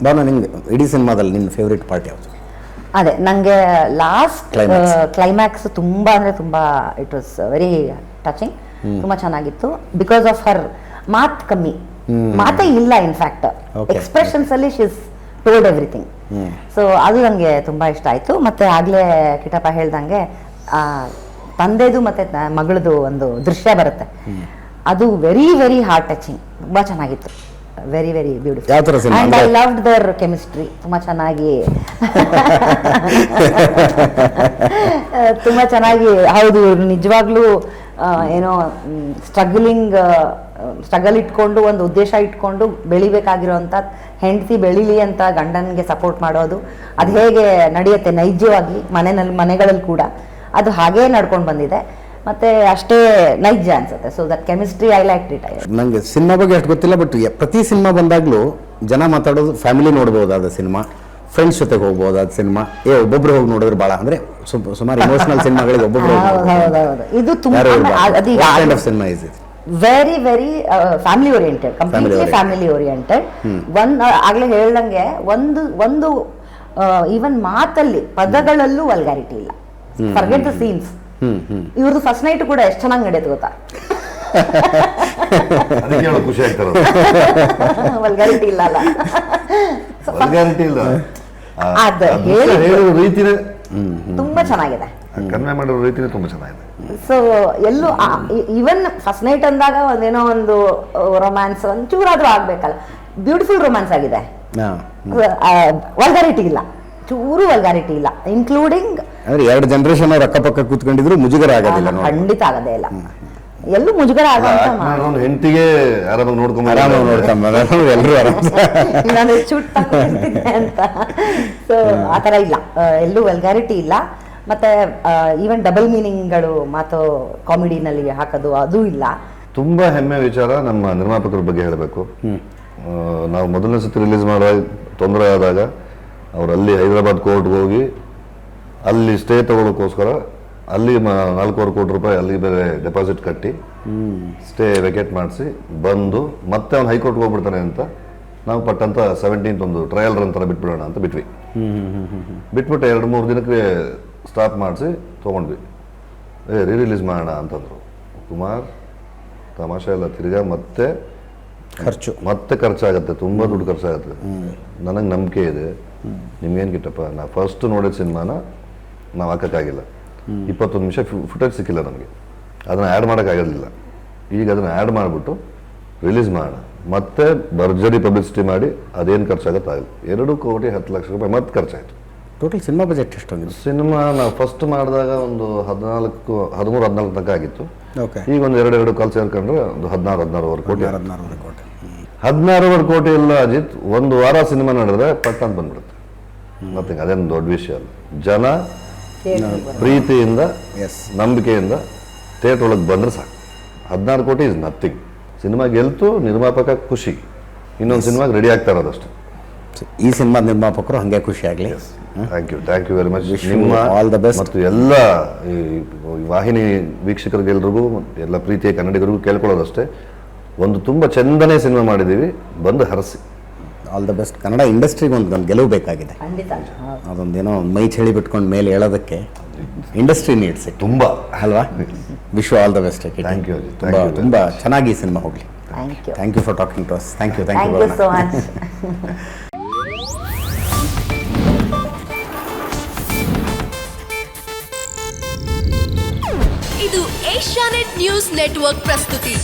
ಭಾವನಾ, ನಿಂಗೆ ಇಡೀ ಸಿನಿಮಾದಲ್ಲಿ ನಿನ್ನ ಫೇವ್ರೇಟ್ ಪಾರ್ಟ್ ಯಾವುದು? ಅದೇ ನನಗೆ ಲಾಸ್ಟ್ ಕ್ಲೈಮ್ಯಾಕ್ಸ್ ತುಂಬ ಅಂದರೆ ತುಂಬ ಇಟ್ ವಾಸ್ ವೆರಿ ಟಚಿಂಗ್, ತುಂಬ ಚೆನ್ನಾಗಿತ್ತು. ಬಿಕಾಸ್ ಆಫ್ ಹರ್ ಮಾತು ಕಮ್ಮಿ, ಮಾತೇ ಇಲ್ಲ ಇನ್ಫ್ಯಾಕ್ಟ್, ಎಕ್ಸ್ಪ್ರೆಷನ್ಸ್ ಅಲ್ಲಿ ಶೀಸ್ ಟೋಲ್ಡ್ ಎವ್ರಿಥಿಂಗ್. ಸೊ ಅದು ನನಗೆ ತುಂಬ ಇಷ್ಟ ಆಯಿತು. ಮತ್ತು ಆಗಲೇ ಕಿಟಪ್ಪ ಹೇಳ್ದಂಗೆ ತಂದೆದು ಮತ್ತು ಮಗಳದು ಒಂದು ದೃಶ್ಯ ಬರುತ್ತೆ, ಅದು ವೆರಿ ವೆರಿ ಹಾರ್ಟ್ ಟಚಿಂಗ್, ತುಂಬ ಚೆನ್ನಾಗಿತ್ತು. Very very beautiful and I loved their chemistry. ತುಂಬ ಚೆನ್ನಾಗಿ ತುಂಬ ಚೆನ್ನಾಗಿ, ಹೌದು ನಿಜವಾಗ್ಲೂ ಏನೋ ಸ್ಟ್ರಗಲ್ ಇಟ್ಕೊಂಡು ಒಂದು ಉದ್ದೇಶ ಇಟ್ಕೊಂಡು ಬೆಳಿಬೇಕಾಗಿರೋಂಥ ಹೆಂಡತಿ ಬೆಳೀಲಿ ಅಂತ ಗಂಡನಿಗೆ ಸಪೋರ್ಟ್ ಮಾಡೋದು, ಅದು ಹೇಗೆ ನಡೆಯುತ್ತೆ ನೈಜವಾಗಿ ಮನೆಗಳಲ್ಲಿ ಕೂಡ ಅದು ಹಾಗೇ ನಡ್ಕೊಂಡು ಬಂದಿದೆ. ಮತ್ತೆ ಅಷ್ಟೇ ನೈಜ ಅನ್ಸುತ್ತೆ. So that chemistry I like it. ನನಗೆ ಸಿನಿಮಾ ಬಗ್ಗೆ ಅಷ್ಟು ಗೊತ್ತಿಲ್ಲ, ಬಟ್ ಪ್ರತಿ ಸಿನಿಮಾ ಬಂದಾಗಲೂ ಜನ ಮಾತಾಡೋದು ಫ್ಯಾಮಿಲಿ ನೋಡ್ಬೋದಾದ ಸಿನಿಮಾ, ಫ್ರೆಂಡ್ಸ್ ಜೊತೆಗೆ ಹೋಗ್ಬೋದಾದ ಸಿನಿಮಾ, ಒಬ್ಬೊಬ್ರು ಹೋಗಿ ನೋಡಿದ್ರೆ ಭಾಳ ಅಂದರೆ ಸುಮಾರು ಇಮೋಷನಲ್ ಸಿನಿಮಾಗಳಿಗೆ ಒಬ್ಬೊಬ್ರು ಇದು ತುಂಬ cinema is very very family oriented, completely family oriented. ಆಗ್ಲೇ ಹೇಳ್ದಂಗೆ ಒಂದು ಈವನ್ ಮಾತಲ್ಲಿ ಪದಗಳಲ್ಲೂ ವಲ್ಗಾರಿಟಿ ಇಲ್ಲ. Forget the scenes. ಇವ್ರದ್ದು ಫಸ್ಟ್ ನೈಟ್ ಕೂಡ ಎಷ್ಟು ಚೆನ್ನಾಗಿ ನಡೆಯುತ್ತೆ ಗೊತ್ತಾ, ಖುಷಿ ಆಗ್ತಾರೆ. ವಲ್ಗಾರಿಟಿ ಇಲ್ಲ ಅಲ್ಲ, ರೀತಿನೇ ತುಂಬಾ ಚೆನ್ನಾಗಿದೆ, ಕನ್ವೆ ಮಾಡಿರೋ ರೀತಿನೇ ತುಂಬಾ ಚೆನ್ನಾಗಿದೆ. ಸೊ ಎಲ್ಲೂ ಈವನ್ ಫಸ್ಟ್ ನೈಟ್ ಅಂದಾಗ ಒಂದೇನೋ ಒಂದು ರೊಮ್ಯಾನ್ಸ್ ಒಂಚೂರಾದ್ರೂ ಆಗ್ಬೇಕಲ್ಲ, ಬ್ಯೂಟಿಫುಲ್ ರೊಮ್ಯಾನ್ಸ್ ಆಗಿದೆ. ವಲ್ಗಾರಿಟಿ ಇಲ್ಲ, ಚೂರು ವಲ್ಗಾರಿಟಿ ಇಲ್ಲ, ಇನ್ಕ್ಲೂಡಿಂಗ್ ಅಂದ್ರೆ ಎರಡು ಜನರೇಷನ್ ಅವ್ರ ಅಕ್ಕಪಕ್ಕ ಕೂತ್ಕೊಂಡಿದ್ರು ಮುಜುಗರ ಆಗೋದಿಲ್ಲ, ಖಂಡಿತ ಆಗದೇ ಇಲ್ಲ, ಎಲ್ಲೂ ಮುಜುಗರ ಆಗುವಂತ ಹೆಂಡತಿಗೆ ಆರಾಮಾಗಿ ನೋಡ್ಕೊಂಡ್ ಎಲ್ಲರೂ ನಾನು ಚುಟ್ಟ ಅಂತ. ಸೊ ಆತರ ಇಲ್ಲ, ಎಲ್ಲೂ ವಲ್ಗಾರಿಟಿ ಇಲ್ಲ. ಮತ್ತೆ ಈವನ್ ಡಬಲ್ ಮೀನಿಂಗ್ಗಳು ಮಾತು ಕಾಮಿಡಿನಲ್ಲಿ ಹಾಕೋದು ಅದು ಇಲ್ಲ. ತುಂಬಾ ಹೆಮ್ಮೆ ವಿಚಾರ ನಮ್ಮ ನಿರ್ಮಾಪಕರ ಬಗ್ಗೆ ಹೇಳಬೇಕು. ನಾವು ಮೊದಲನೇ ಸತಿ ರಿಲೀಸ್ ಮಾಡುವಾಗ ತೊಂದರೆ ಆದಾಗ ಅವ್ರು ಅಲ್ಲಿ ಹೈದರಾಬಾದ್ ಕೋರ್ಟ್ಗೆ ಹೋಗಿ ಅಲ್ಲಿ ಸ್ಟೇ ತಗೊಳ್ಳೋಕ್ಕೋಸ್ಕರ ಅಲ್ಲಿ 4,500 ಕೋಟಿ ರೂಪಾಯಿ ಅಲ್ಲಿ ಬೇರೆ ಡೆಪಾಸಿಟ್ ಕಟ್ಟಿ ಸ್ಟೇ ವೆಕೇಟ್ ಮಾಡಿಸಿ ಬಂದು ಮತ್ತೆ ಅವ್ನು ಹೈಕೋರ್ಟ್ಗೆ ಹೋಗ್ಬಿಡ್ತಾನೆ ಅಂತ ನಾವು ಪಟ್ಟಂತ 17th ಒಂದು ಟ್ರಯಲ್ ರನ್ ಥರ ಬಿಟ್ಬಿಡೋಣ ಅಂತ ಬಿಟ್ವಿ. ಬಿಟ್ಬಿಟ್ಟು 2-3 ದಿನಕ್ಕೆ ಸ್ಟಾಪ್ ಮಾಡಿಸಿ ತೊಗೊಂಡ್ವಿ. ರಿಲೀಸ್ ಮಾಡೋಣ ಅಂತಂದರು. ಕುಮಾರ್ ತಮಾಷೆ ಎಲ್ಲ ತಿರ್ಗಾ ಮತ್ತೆ ಖರ್ಚಾಗತ್ತೆ, ತುಂಬ ದುಡ್ಡು ಖರ್ಚಾಗತ್ತೆ. ನನಗೆ ನಂಬಿಕೆ ಇದೆ, ನಿಮ್ಗೇನು ಕಿಟ್ಟಪ್ಪ, ನಾ ಫಸ್ಟ್ ನೋಡಿದ ಸಿನಿಮಾನ ನಾವು ಹಾಕೋಕ್ಕಾಗಿಲ್ಲ, 21 ನಿಮಿಷ ಫುಟೇಜ್ ಸಿಕ್ಕಿಲ್ಲ ನಮಗೆ, ಅದನ್ನು ಆ್ಯಡ್ ಮಾಡೋಕ್ಕಾಗೋದಿಲ್ಲ. ಈಗ ಅದನ್ನು ಆ್ಯಡ್ ಮಾಡಿಬಿಟ್ಟು ರಿಲೀಸ್ ಮಾಡೋಣ, ಮತ್ತೆ ಭರ್ಜರಿ ಪಬ್ಲಿಸಿಟಿ ಮಾಡಿ ಅದೇನು ಖರ್ಚಾಗತ್ತೆ ಆಗಲಿ. 2,10 ಲಕ್ಷ ರೂಪಾಯಿ ಮತ್ತೆ ಖರ್ಚಾಯಿತು. ಟೋಟಲ್ ಸಿನಿಮಾ ಬಜೆಟ್ ಎಷ್ಟೊಂದು? ಸಿನಿಮಾ ನಾವು ಫಸ್ಟ್ ಮಾಡಿದಾಗ ಒಂದು 13-14 ತನಕ ಆಗಿತ್ತು. ಈಗ ಒಂದು 2 ಕಾಲ್ ಸೇರ್ಕೊಂಡ್ರೆ ಒಂದು 16-16 ಕೋಟಿ. 16 ಕೋಟಿ ಇಲ್ಲ ಅಜಿತ್, ಒಂದು ವಾರ ಸಿನಿಮಾ ನಡೆದ್ರೆ ಪಟ್ಟ ಅಂತ ಬಂದ್ಬಿಡುತ್ತೆ. ಮತ್ತೆ ಅದೇನು ದೊಡ್ಡ ವಿಷಯ ಅಲ್ಲ. ಜನ ಪ್ರೀತಿಯಿಂದ ನಂಬಿಕೆಯಿಂದ ಥಿಯೇಟರ್ ಒಳಗೆ ಬಂದ್ರೆ ಸಾಕು. 16 ಕೋಟಿ ಇಸ್ ನಥಿಂಗ್. ಸಿನಿಮಾ ಗೆಲ್ತು, ನಿರ್ಮಾಪಕ ಖುಷಿ, ಇನ್ನೊಂದು ಸಿನಿಮಾಗೆ ರೆಡಿ ಆಗ್ತಾ ಇರೋದಷ್ಟೇ. ಈ ಸಿನಿಮಾ ನಿರ್ಮಾಪಕರು ಹಾಗೆ ಖುಷಿ ಆಗಲಿ. Thank you very much. ನಿಮ್ಮ ಆಲ್ ದ ಬೆಸ್ಟ್. ಮತ್ತು ಎಲ್ಲ ಈ ವಾಹಿನಿ ವೀಕ್ಷಕರಿಗೆಲ್ರಿಗೂ, ಎಲ್ಲ ಪ್ರೀತಿಯ ಕನ್ನಡಿಗರಿಗೂ ಕೇಳ್ಕೊಳ್ಳೋದಷ್ಟೇ, ಒಂದು ತುಂಬ ಚಂದನೇ ಸಿನಿಮಾ ಮಾಡಿದ್ದೀವಿ, ಬಂದು ಹರಸಿ. All the best. ಕನ್ನಡ ಇಂಡಸ್ಟ್ರಿಗೆ ಒಂದು ಗೆಲುವು ಬೇಕಾಗಿದೆ, ಅದೊಂದೇನೋ ಮೈ ಚಳಿ ಬಿಟ್ಕೊಂಡು ಮೇಲೆ ಹೇಳೋದಕ್ಕೆ ಇಂಡಸ್ಟ್ರಿ ನೀಡ್ಸ್ ಇಟ್ ತುಂಬ ಅಲ್ವಾ. Wish all the best. Thank you. ತುಂಬ ಚೆನ್ನಾಗಿ ಈ ಸಿನಿಮಾ ಹೋಗಲಿ. Thank you for talking to us. Thank you so much. ಇದು ಏಷ್ಯಾನೆಟ್ ನ್ಯೂಸ್ ನೆಟ್ವರ್ಕ್ ಪ್ರಸ್ತುತಿ.